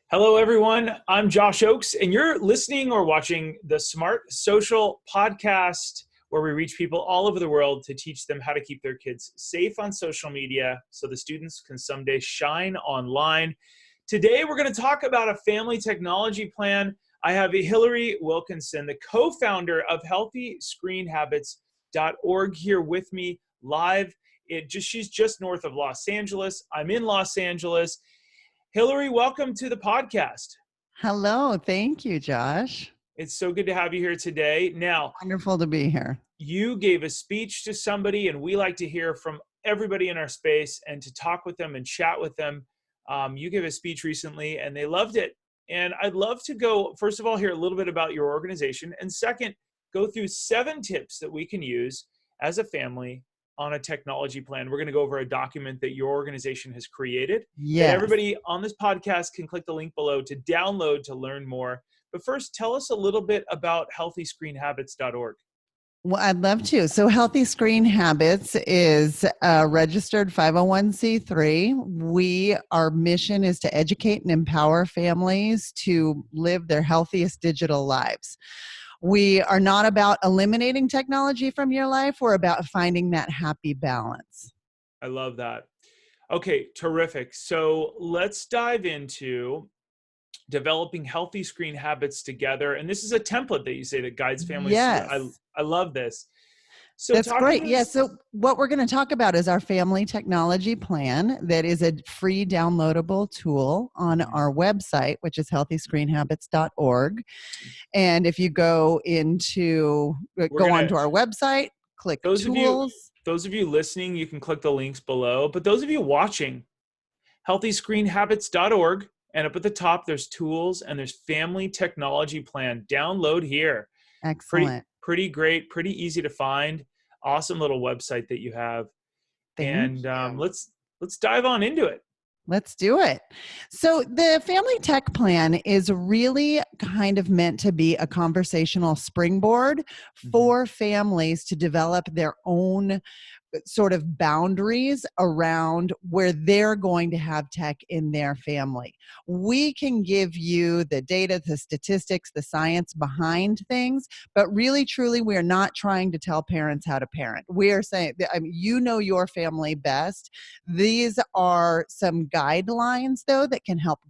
Hello, everyone. I'm Josh Ochs, and you're listening or watching the Smart Social Podcast, where we reach people all over the world to teach them how to keep their kids safe on social media so the students can someday shine online. Today, we're going to talk about a family technology plan. I have Hilary Wilkinson, the co-founder of healthyscreenhabits.org, here with me live. She's just north of Los Angeles. I'm in Los Angeles. Hilary, welcome to the podcast. Hello. Thank you, Josh. It's so good to have you here today. Now, Wonderful to be here. you gave a speech to somebody, and we like to hear from everybody in our space and to talk with them and chat with them. You gave a speech recently, and they loved it. And I'd love to go, first of all, hear a little bit about your organization, and second, go through 7 tips that we can use as a family on a technology plan. We're going to go over a document that your organization has created. Yes. That everybody on this podcast can click the link below to download to learn more. But first, tell us a little bit about healthyscreenhabits.org. Well, I'd love to. So Healthy Screen Habits is a registered 501c3. Our mission is to educate and empower families to live their healthiest digital lives. We are not about eliminating technology from your life. We're about finding that happy balance. I love that. Okay, terrific. So let's dive into developing healthy screen habits together. And this is a template that you say that guides families. Yes. I love this. So that's great. Yeah. So what we're going to talk about is our family technology plan. That is a free downloadable tool on our website, which is healthyscreenhabits.org. And if you go onto our website, click tools. Those of you listening, you can click the links below. But those of you watching, healthyscreenhabits.org. And up at the top, there's tools and there's family technology plan. Download here. Excellent. Pretty great, pretty easy to find. Awesome little website that you have. Thank you. Let's dive on into it. Let's do it. So the family tech plan is really kind of meant to be a conversational springboard for families to develop their own sort of boundaries around where they're going to have tech in their family. We can give you the data, the statistics, the science behind things, but really, truly, we are not trying to tell parents how to parent. We are saying, you know your family best. These are some guidelines, though, that can help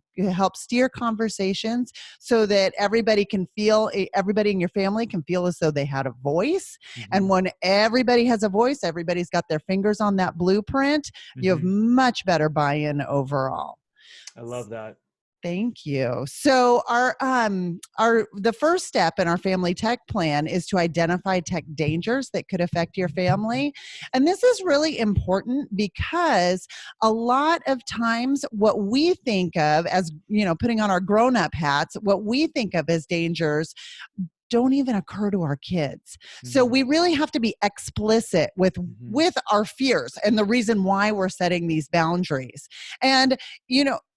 steer conversations so that everybody in your family can feel as though they had a voice. And when everybody has a voice, everybody's got their fingers on that blueprint, you have much better buy-in overall. I love that. Thank you. So the first step in our family tech plan is to identify tech dangers that could affect your family. And this is really important because a lot of times what we think of as, putting on our grown-up hats, what we think of as dangers don't even occur to our kids. So we really have to be explicit with our fears and the reason why we're setting these boundaries. And,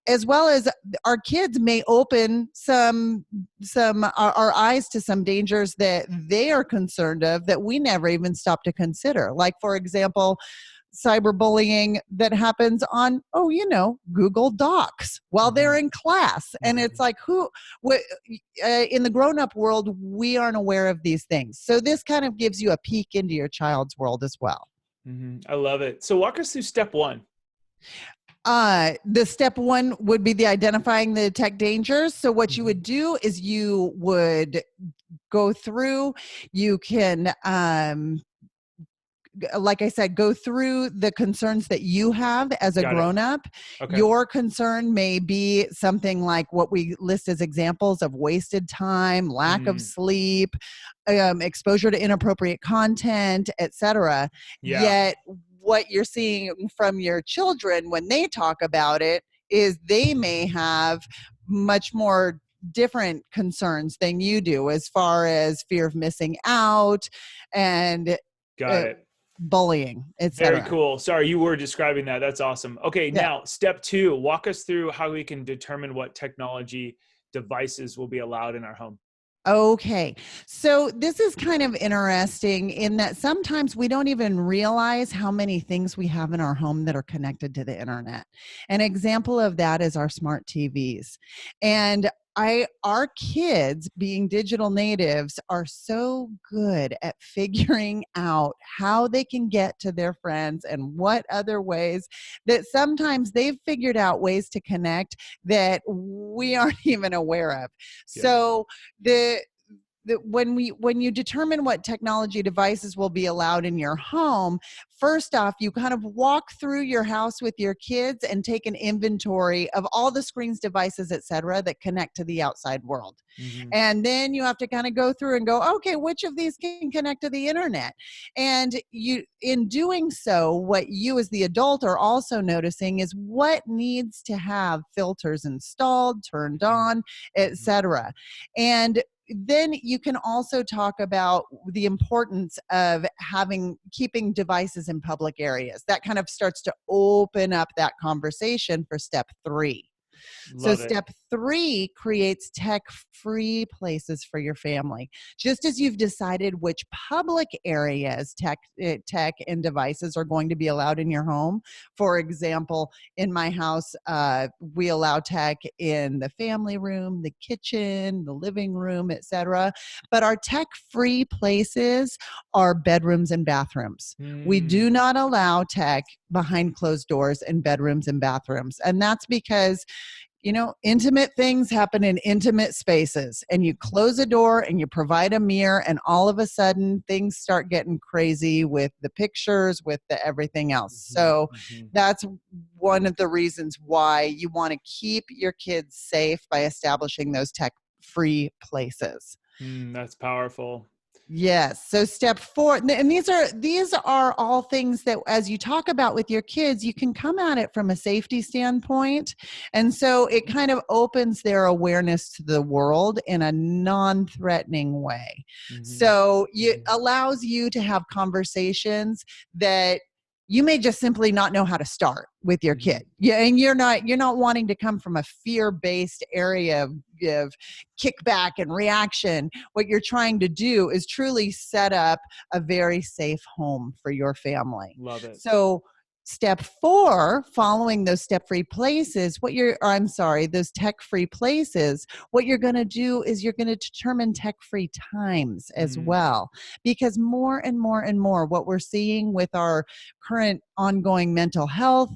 as well as our kids may open our eyes to some dangers that they are concerned of that we never even stop to consider. Like, for example, cyberbullying that happens on, Google Docs while they're in class. And it's like, in the grown-up world, we aren't aware of these things. So this kind of gives you a peek into your child's world as well. I love it. So walk us through step 1. The step 1 would be the identifying the tech dangers. So what you would do is you would go through, you can, like I said, go through the concerns that you have as a grown-up. Okay. Your concern may be something like what we list as examples of wasted time, lack of sleep, exposure to inappropriate content, etc. Yeah. Yet what you're seeing from your children when they talk about it is they may have much more different concerns than you do as far as fear of missing out and bullying, etc. Very cool. Sorry, you were describing that. That's awesome. Okay, Now step 2, walk us through how we can determine what technology devices will be allowed in our home. Okay. So this is kind of interesting in that sometimes we don't even realize how many things we have in our home that are connected to the internet. An example of that is our smart TVs. And our kids being digital natives are so good at figuring out how they can get to their friends and what other ways that sometimes they've figured out ways to connect that we aren't even aware of. Yeah. So the when you determine what technology devices will be allowed in your home, first off, you kind of walk through your house with your kids and take an inventory of all the screens, devices, etc., that connect to the outside world. Hmm. And then you have to kind of go through and go, okay, which of these can connect to the internet? And you, in doing so, what you as the adult are also noticing is what needs to have filters installed, turned on, etc. And then you can also talk about the importance of keeping devices in public areas. That kind of starts to open up that conversation for step 3. So Love it. step 3 creates tech-free places for your family. Just as you've decided which public areas tech and devices are going to be allowed in your home. For example, in my house, we allow tech in the family room, the kitchen, the living room, etc. But our tech-free places are bedrooms and bathrooms. We Mm. do not allow tech behind closed doors in bedrooms and bathrooms. And that's because intimate things happen in intimate spaces, and you close a door and you provide a mirror, and all of a sudden things start getting crazy with the pictures, with the everything else. Mhm, So mhm. that's one of the reasons why you want to keep your kids safe by establishing those tech-free places. That's powerful. Yes. So step 4, and these are all things that as you talk about with your kids, you can come at it from a safety standpoint. And so it kind of opens their awareness to the world in a non-threatening way. Mhm, So it mhm. allows you to have conversations that you may just simply not know how to start with your Mhm. kid. Yeah, and you're not wanting to come from a fear-based area of kickback and reaction. What you're trying to do is truly set up a very safe home for your family. Love it. So step 4, following those step-free places, those tech-free places, what you're going to do is you're going to determine tech-free times as Mm, well. Because more and more and more, what we're seeing with our current ongoing mental health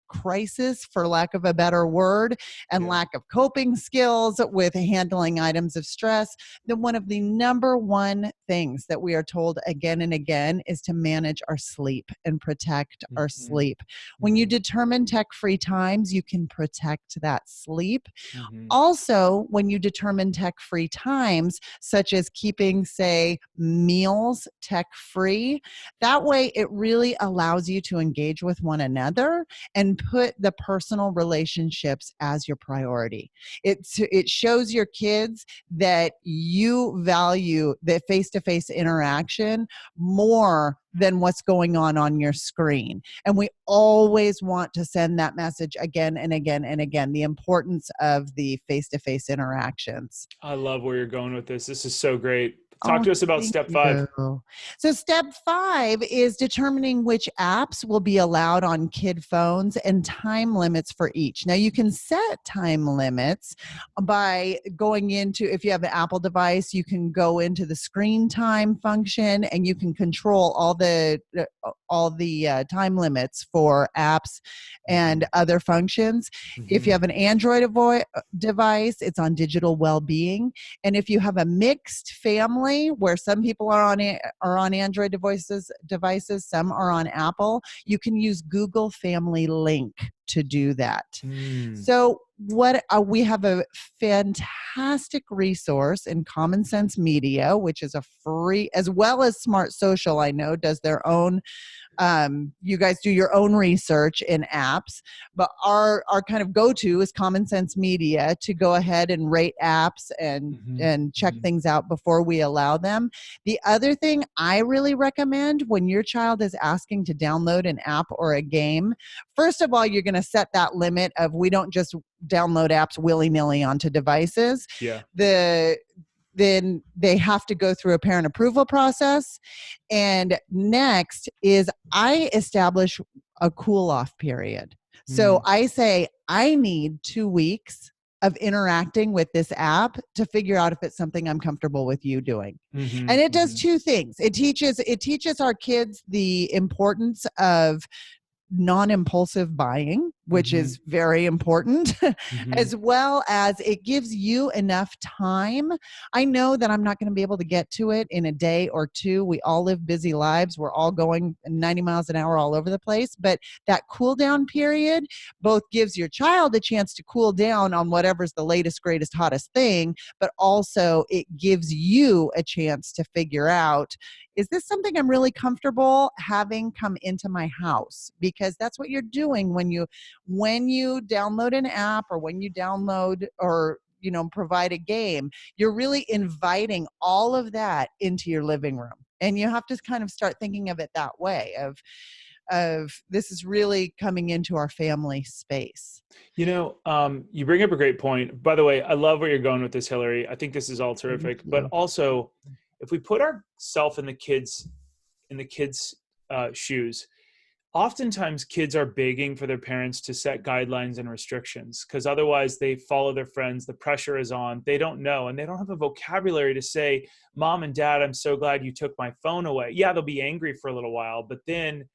crisis, for lack of a better word, and yeah. lack of coping skills with handling items of stress, then one of the number one things that we are told again and again is to manage our sleep and protect our Mhm, sleep. When you mhm, determine tech-free times, you can protect that sleep. mhm. Also, when you determine tech-free times, such as keeping, say, meals tech-free, that way it really allows you to engage with one another and put the personal relationships as your priority. It shows your kids that you value the face-to-face interaction more than what's going on your screen. And we always want to send that message again and again and again, the importance of the face-to-face interactions. I love where you're going with this. This is so great. Talk Oh, to us about thank step 5. you. So, step 5 is determining which apps will be allowed on kid phones and time limits for each. Now, you can set time limits by going into, if you have an Apple device, you can go into the screen time function and you can control all the time limits for apps and Mhm, other functions. If you mhm. have an Android device, it's on digital well-being. And if you have a mixed family where some people are on Android devices, some are on Apple, you can use Google Family Link to do that. Mm, So we have a fantastic resource in Common Sense Media, which is a free, as well as Smart Social, I know, does their own you guys do your own research in apps, but our kind of go-to is Common Sense Media to go ahead and rate apps mhm, and check mhm. things out before we allow them. The other thing I really recommend when your child is asking to download an app or a game, first of all, you're going to set that limit of we don't just download apps willy-nilly onto devices. Yeah. The then they have to go through a parent approval process. And next is I establish a cool off period. So I say, I need 2 weeks of interacting with this app to figure out if it's something I'm comfortable with you doing. And it does two things. It teaches our kids the importance of non-impulsive buying, which is very important, as well as it gives you enough time. I know that I'm not going to be able to get to it in a day or two. We all live busy lives. We're all going 90 miles an hour all over the place. But that cool down period both gives your child a chance to cool down on whatever's the latest, greatest, hottest thing, but also it gives you a chance to figure out, is this something I'm really comfortable having come into my house? Because that's what you're doing when you download an app, or when you download or provide a game. You're really inviting all of that into your living room, and you have to kind of start thinking of it that way. Of this is really coming into our family space. You bring up a great point. By the way, I love where you're going with this, Hilary. I think this is all terrific. But also, if we put ourselves in the kids' shoes, oftentimes kids are begging for their parents to set guidelines and restrictions, because otherwise they follow their friends. The pressure is on. They don't know, and they don't have a vocabulary to say, "Mom and Dad, I'm so glad you took my phone away." Yeah, they'll be angry for a little while, but then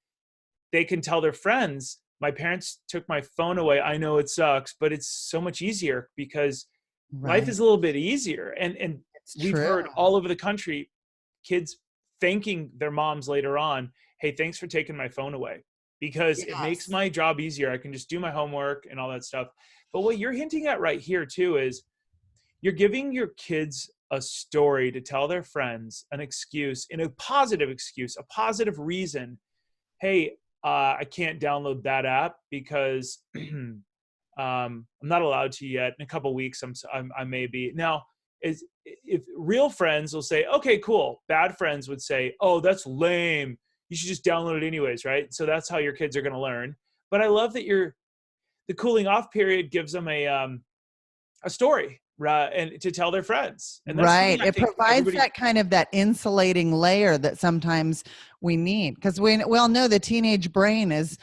they can tell their friends, "My parents took my phone away. I know it sucks, but it's so much easier because life is a little bit easier." And we've heard all over the country, kids thanking their moms later on, "Hey, thanks for taking my phone away, because it makes my job easier. I can just do my homework and all that stuff." But what you're hinting at right here too is you're giving your kids a story to tell their friends, an excuse, a positive reason. "Hey, I can't download that app because I'm not allowed to yet. In a couple of weeks, I may be." Now, if real friends will say, "Okay, cool." Bad friends would say, "Oh, that's lame. You should just download it anyways," right? So that's how your kids are going to learn. But I love that the cooling off period gives them a story, right, and to tell their friends. And that's Right. It provides that kind of that insulating layer that sometimes we need, because we all know the teenage brain is,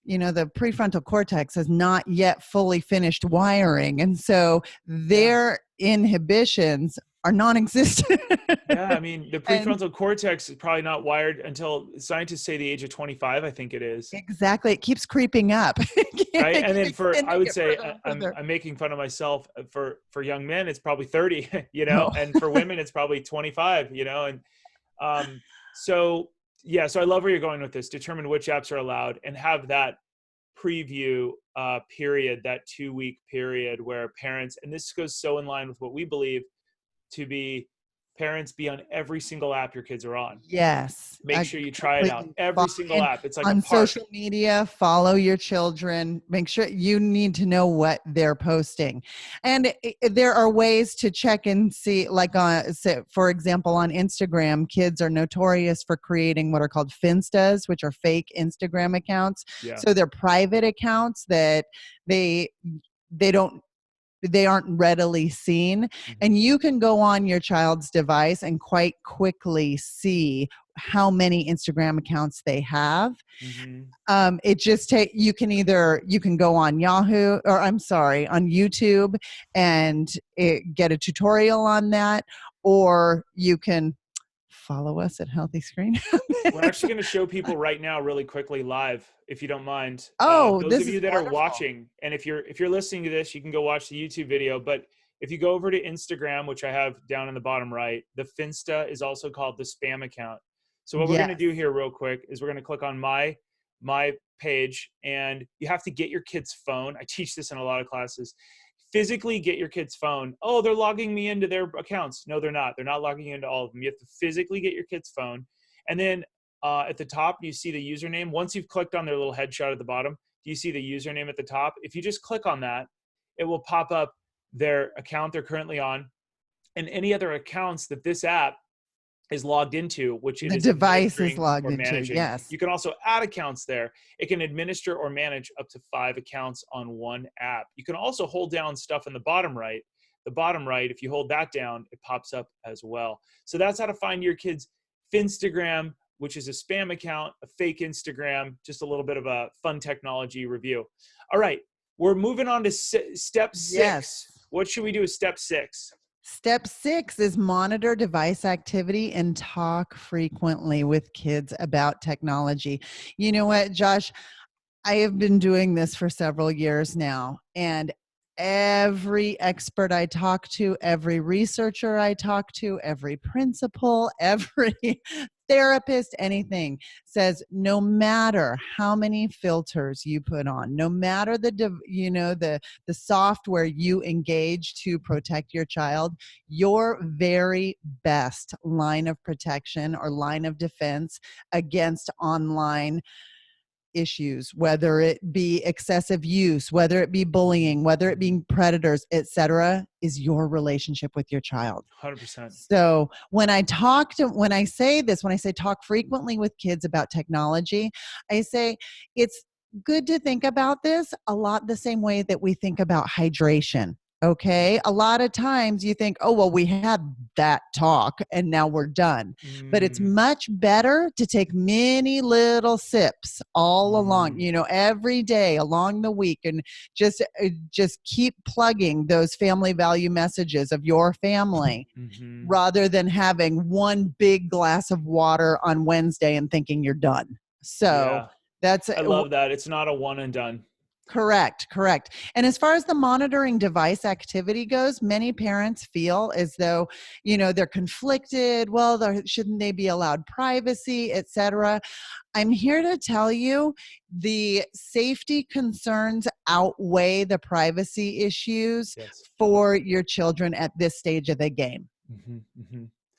the prefrontal cortex has not yet fully finished wiring. And so their inhibitions are non-existent. Yeah, I mean, the prefrontal cortex is probably not wired until scientists say the age of 25, I think it is. Exactly. It keeps creeping up. Right. And then I would say, I'm making fun of myself, for young men, it's probably 30, and for women, it's probably 25, and so I love where you're going with this. Determine which apps are allowed and have that preview period, that 2-week period where parents, and this goes so in line with what we believe to be, parents be on every single app your kids are on. Yes. Make sure you try it out. Every single app. It's like on a park. Social media, follow your children. Make sure you need to know what they're posting. And there are ways to check and see, like for example, on Instagram, kids are notorious for creating what are called Finstas, which are fake Instagram accounts. Yeah. So they're private accounts that they aren't readily seen. And you can go on your child's device and quite quickly see how many Instagram accounts they have. It just you can go on on YouTube and get a tutorial on that, or you can follow us at Healthy Screen. We're actually going to show people right now really quickly live, if you don't mind. Those of you that are watching, and if you're listening to this, you can go watch the YouTube video. But if you go over to Instagram, which I have down in the bottom right, the Finsta is also called the spam account. So what we're going to do here real quick is we're going to click on my page, and you have to get your kid's phone. I teach this in a lot of classes. Physically get your kid's phone. "Oh, they're logging me into their accounts." No, they're not. They're not logging into all of them. You have to physically get your kid's phone. And then at the top, you see the username. Once you've clicked on their little headshot at the bottom, do you see the username at the top? If you just click on that, it will pop up their account they're currently on and any other accounts that this app is logged into, which it the is device is logged into. managing. Yes. You can also add accounts there. It can administer or manage up to 5 accounts on one app. You can also hold down stuff in the bottom right the bottom right, if you hold that down, it pops up as well. So that's how to find your kids' Finstagram, which is a spam account, a fake Instagram, just a little bit of a fun technology review. All right, we're moving on to step 6. Yes. What should we do with step 6? Step 6 is monitor device activity and talk frequently with kids about technology. You know what, Josh? I have been doing this for several years now, and every expert I talk to, every researcher I talk to, every principal, every therapist, anything says no matter how many filters you put on, no matter the software you engage to protect your child, your very best line of protection or line of defense against online issues, whether it be excessive use, whether it be bullying, whether it be predators, etc., is your relationship with your child. 100%. So when I say talk frequently with kids about technology, I say it's good to think about this a lot the same way that we think about hydration. Okay. A lot of times you think, oh, well, we had that talk and now we're done. But it's much better to take many little sips all along, every day along the week, and just keep plugging those family value messages of your family rather than having one big glass of water on Wednesday and thinking you're done. So I love that. It's not a one and done. Correct. And as far as the monitoring device activity goes, many parents feel as though, they're conflicted. Well, shouldn't they be allowed privacy, etc.? I'm here to tell you the safety concerns outweigh the privacy issues for your children at this stage of the game.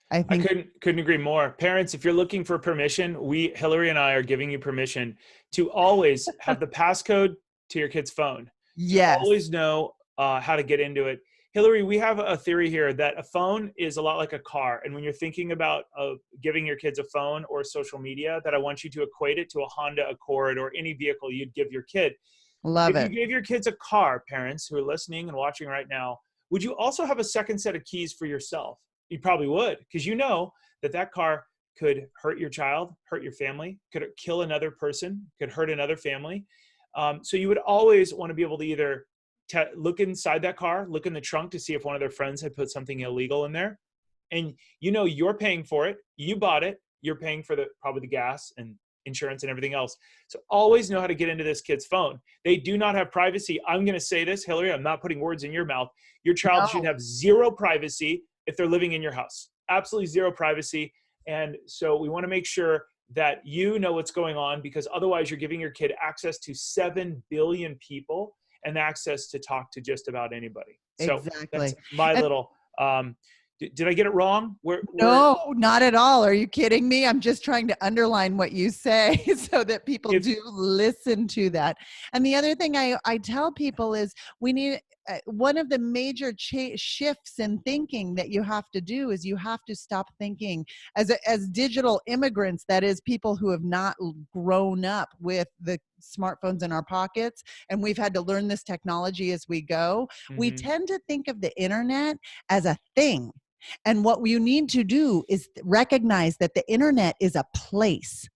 I couldn't agree more. Parents, if you're looking for permission, Hilary and I are giving you permission to always have the passcode to your kid's phone. Yes. Always know how to get into it. Hilary, we have a theory here that a phone is a lot like a car. And when you're thinking about giving your kids a phone or social media, that I want you to equate it to a Honda Accord or any vehicle you'd give your kid. Love it. If you gave your kids a car, parents who are listening and watching right now, would you also have a second set of keys for yourself? You probably would, because you know that car could hurt your child, hurt your family, could kill another person, could hurt another family. So you would always want to be able to either look inside that car, look in the trunk to see if one of their friends had put something illegal in there. And you're paying for it. You bought it. You're paying for probably the gas and insurance and everything else. So always know how to get into this kid's phone. They do not have privacy. I'm going to say this, Hilary, I'm not putting words in your mouth. Your child should have zero privacy if they're living in your house. Absolutely zero privacy. And so we want to make sure that you know what's going on, because otherwise you're giving your kid access to 7 billion people and access to talk to just about anybody. So that's my little, did I get it wrong? No, not at all. Are you kidding me? I'm just trying to underline what you say so that people do listen to that. And the other thing I tell people is we need, one of the major shifts in thinking that you have to do is you have to stop thinking as digital immigrants, that is people who have not grown up with the smartphones in our pockets, and we've had to learn this technology as we go. We tend to think of the internet as a thing. And what you need to do is recognize that the internet is a place.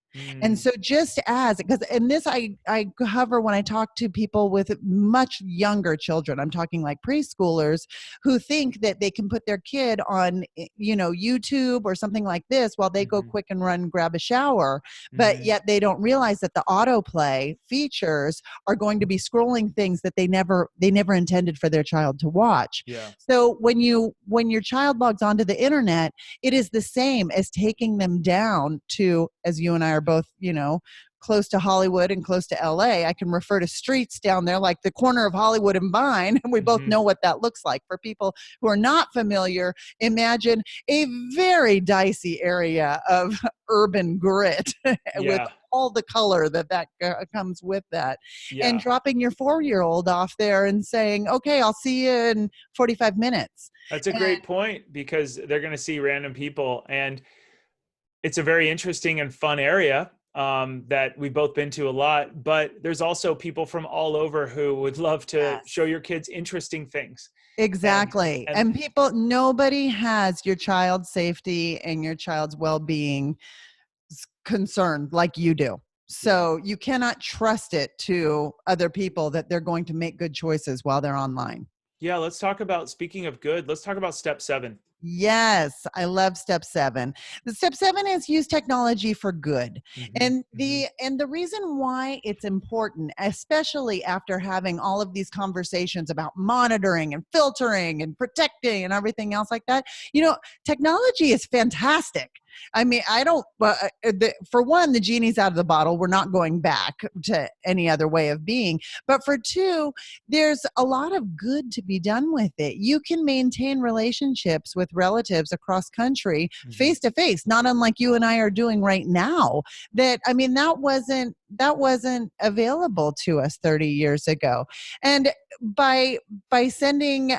And so because this I cover when I talk to people with much younger children. I'm talking like preschoolers who think that they can put their kid on, YouTube or something like this while they go quick and run, grab a shower. But yet they don't realize that the autoplay features are going to be scrolling things that they never intended for their child to watch. Yeah. So when your child logs onto the internet, it is the same as taking them down to, as you and I are both, close to Hollywood and close to LA. I can refer to streets down there like the corner of Hollywood and Vine, and we both know what that looks like. For people who are not familiar, imagine a very dicey area of urban grit with all the color that comes with that. And dropping your 4-year-old off there and saying, okay, I'll see you in 45 minutes. That's a great point, because they're going to see random people, and it's a very interesting and fun area. that we've both been to a lot, but there's also people from all over who would love to show Yes. your kids interesting things. And, Exactly. and And people, nobody has your child's safety and your child's well-being concerned like you do. yeah. So you cannot trust it to other people that they're going to make good choices while they're online. Yeah. Let's talk about, speaking of good, let's talk about step 7. Yes, I love step 7. The step 7 is use technology for good. Mm-hmm, And mm-hmm, the reason why it's important, especially after having all of these conversations about monitoring and filtering and protecting and everything else like that, technology is fantastic. I mean, I don't, for one, the genie's out of the bottle. We're not going back to any other way of being. But for two, there's a lot of good to be done with it. You can maintain relationships with relatives across country mm-hmm. face to face, not unlike you and I are doing right now. That wasn't available to us 30 years ago. And by sending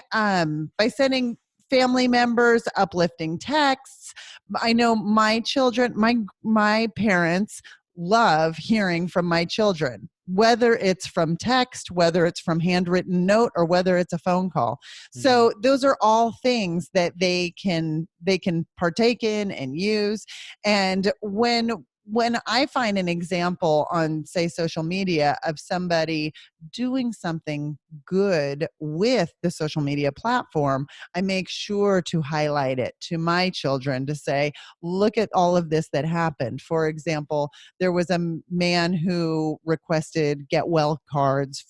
family members uplifting texts, I know my children, my parents love hearing from my children, whether it's from text, whether it's from handwritten note, or whether it's a phone call. Mm-hmm. So those are all things that they can partake in and use. And when I find an example on, say, social media of somebody doing something good with the social media platform, I make sure to highlight it to my children to say, look at all of this that happened. For example, there was a man who requested get well cards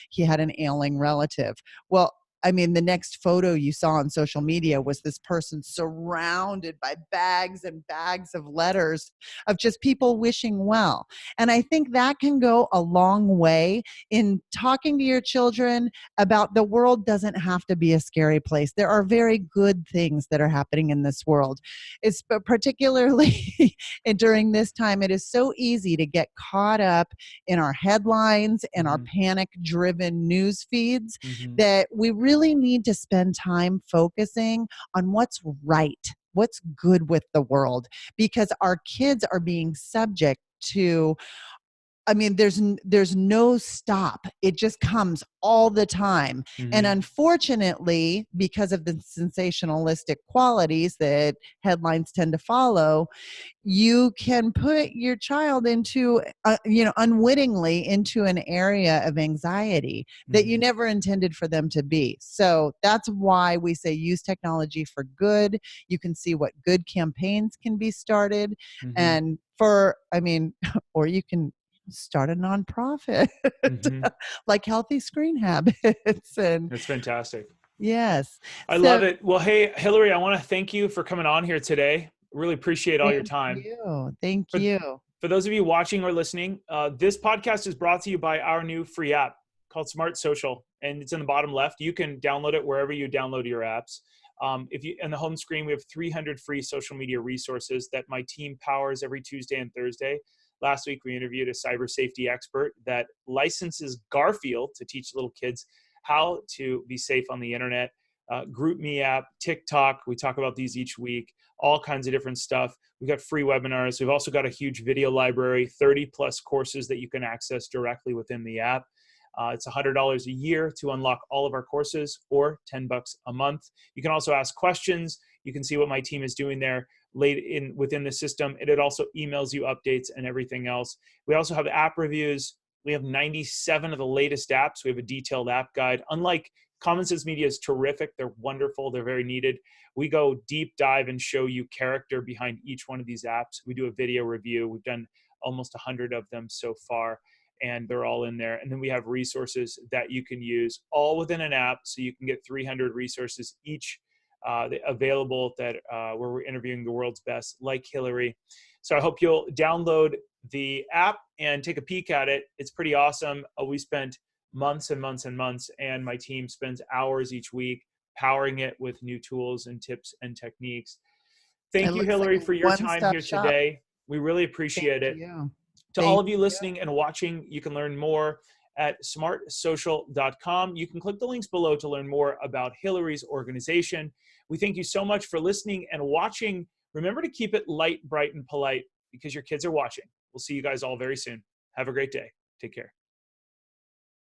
he had an ailing relative. Well, I mean, the next photo you saw on social media was this person surrounded by bags and bags of letters of just people wishing well. And I think that can go a long way in talking to your children about the world doesn't have to be a scary place. There are very good things that are happening in this world. It's particularly during this time, it is so easy to get caught up in our headlines and our Mm-hmm. panic-driven news feeds Mm-hmm. that we really need to spend time focusing on what's right, what's good with the world, because our kids are being subject to, I mean, there's no stop. It just comes all the time. And Mm-hmm. unfortunately, because of the sensationalistic qualities that headlines tend to follow, you can put your child into, unwittingly into an area of anxiety that you Mm-hmm. never intended for them to be. So that's why we say use technology for good. You can see what good campaigns can be started. Mm-hmm. And or you can start a nonprofit Mm-hmm. like Healthy Screen Habits. And That's fantastic. yes. I love So it. Well, hey, Hilary, I want to thank you for coming on here today. Really appreciate all your thank time. you. Thank For, you. for those of you watching or listening, this podcast is brought to you by our new free app called Smart Social, and it's in the bottom left. You can download it wherever you download your apps. If you in the home screen, we have 300 free social media resources that my team powers every Tuesday and Thursday. Last week, we interviewed a cyber safety expert that licenses Garfield to teach little kids how to be safe on the internet. GroupMe app, TikTok, we talk about these each week, all kinds of different stuff. We've got free webinars. We've also got a huge video library, 30 plus courses that you can access directly within the app. It's $100 a year to unlock all of our courses, or $10 a month. You can also ask questions. You can see what my team is doing there within the system. And it also emails you updates and everything else. We also have app reviews. We have 97 of the latest apps. We have a detailed app guide. Unlike Common Sense Media is terrific. They're wonderful. They're very needed. We go deep dive and show you character behind each one of these apps. We do a video review. We've done almost 100 of them so far, and they're all in there. And then we have resources that you can use all within an app. So you can get 300 resources each available where we're interviewing the world's best, like Hilary. So I hope you'll download the app and take a peek at it. It's pretty awesome. We spent months and months and months, and my team spends hours each week powering it with new tools and tips and techniques. It Thank you, looks like Hilary, a for your time one-stop here shop. today. We really Thank appreciate it. you. To all Thank of you you. listening and watching, you can learn more at smartsocial.com. You can click the links below to learn more about Hilary's organization. We thank you so much for listening and watching. Remember to keep it light, bright, and polite, because your kids are watching. We'll see you guys all very soon. Have a great day. Take care.